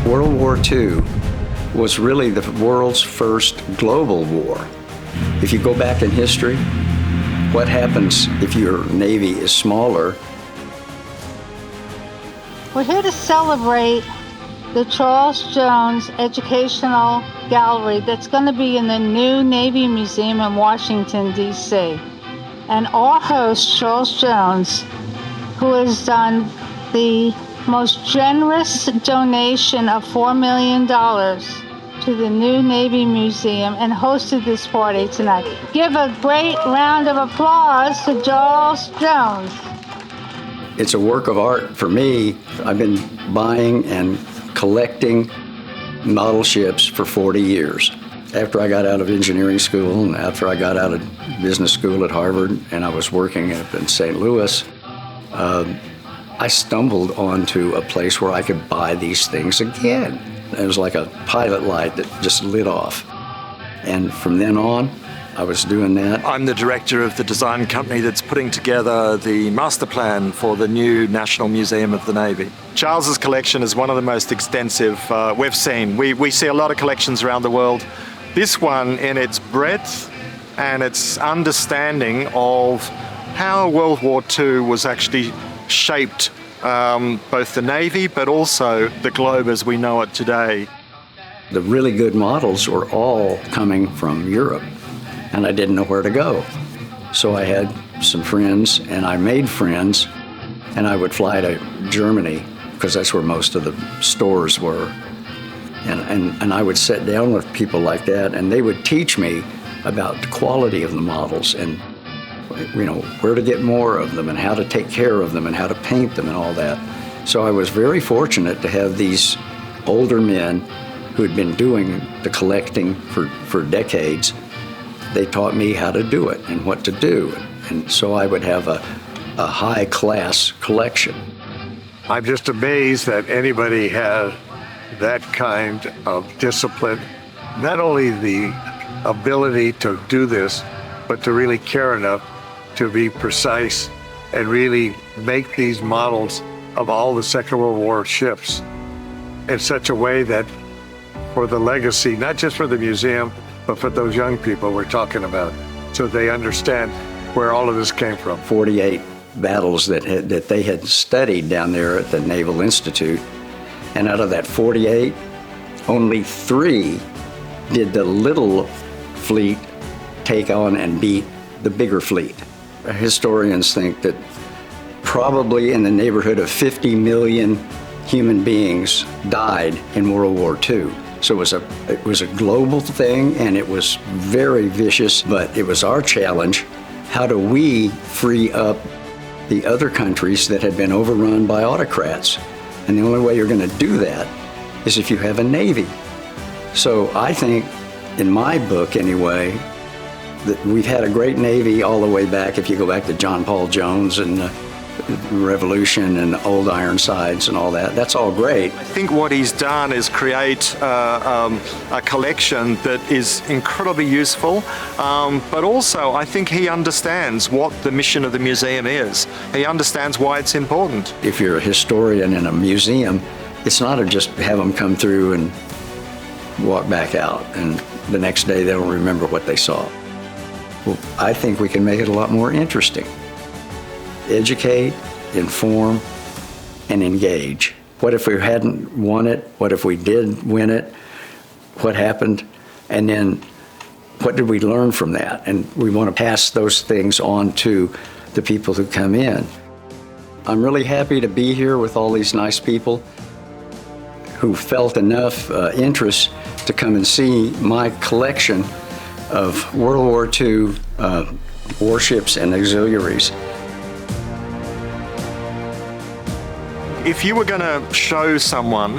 World War II was really the world's first global war. If you go back in history, what happens if your Navy is smaller? We're here to celebrate the Charles Jones Educational Gallery that's going to be in the new Navy Museum in Washington, D.C. And our host, Charles Jones, who has done the most generous donation of $4 million to the new Navy Museum and hosted this party tonight. Give a great round of applause to Charles Jones. It's a work of art for me. I've been buying and collecting model ships for 40 years. After I got out of engineering school and after I got out of business school at Harvard and I was working up in St. Louis, I stumbled onto a place where I could buy these things again. It was like a pilot light that just lit off. And from then on, I was doing that. I'm the director of the design company that's putting together the master plan for the new National Museum of the Navy. Charles's collection is one of the most extensive we've seen. We see a lot of collections around the world. This one, in its breadth and its understanding of how World War II was actually shaped both the Navy but also the globe as we know it today. The really good models were all coming from Europe, and I didn't know where to go. So I had some friends, and I made friends, and I would fly to Germany, because that's where most of the stores were. And I would sit down with people like that, and they would teach me about the quality of the models and where to get more of them and how to take care of them and how to paint them and all that. So I was very fortunate to have these older men who had been doing the collecting for decades. They taught me how to do it and what to do. And so I would have a high-class collection. I'm just amazed that anybody had that kind of discipline, not only the ability to do this, but to really care enough to be precise and really make these models of all the Second World War ships in such a way that for the legacy, not just for the museum, but for those young people we're talking about, so they understand where all of this came from. 48 battles that they had studied down there at the Naval Institute, and out of that 48, only 3 did the little fleet take on and beat the bigger fleet. Historians think that probably in the neighborhood of 50 million human beings died in World War II. So it was a global thing, and it was very vicious, but it was our challenge. How do we free up the other countries that had been overrun by autocrats? And the only way you're going to do that is if you have a navy. So I think, in my book anyway, that we've had a great navy all the way back, if you go back to John Paul Jones and the Revolution and old Ironsides and all that. That's all great. I think what he's done is create a collection that is incredibly useful, but also I think he understands what the mission of the museum is. He understands why it's important. If you're a historian in a museum, it's not to just have them come through and walk back out, and the next day they don't remember what they saw. Well, I think we can make it a lot more interesting. Educate, inform, and engage. What if we hadn't won it? What if we did win it? What happened? And then what did we learn from that? And we want to pass those things on to the people who come in. I'm really happy to be here with all these nice people who felt enough interest to come and see my collection of World War II warships and auxiliaries. If you were going to show someone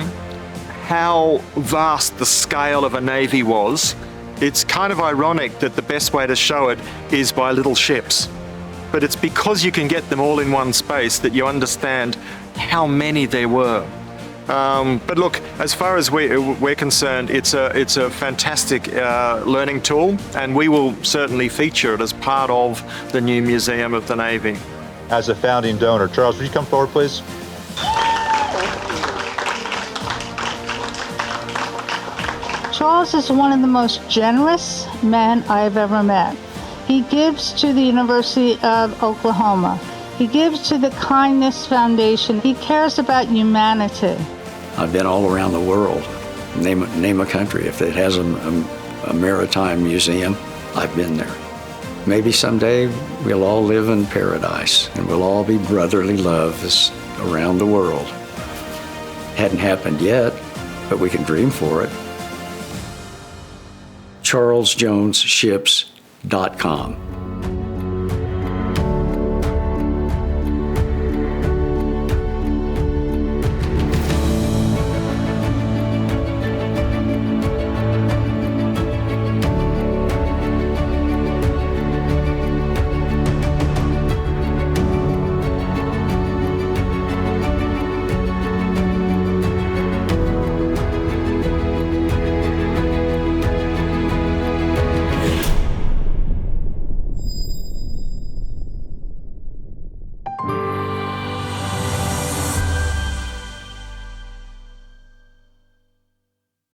how vast the scale of a navy was, it's kind of ironic that the best way to show it is by little ships. But it's because you can get them all in one space that you understand how many there were. But look, as far as we're concerned, it's a fantastic learning tool, and we will certainly feature it as part of the new Museum of the Navy. As a founding donor, Charles, would you come forward, please? Charles is one of the most generous men I've ever met. He gives to the University of Oklahoma. He gives to the Kindness Foundation. He cares about humanity. I've been all around the world. Name a country. If it has a maritime museum, I've been there. Maybe someday we'll all live in paradise and we'll all be brotherly love around the world. Hadn't happened yet, but we can dream for it. CharlesJonesShips.com.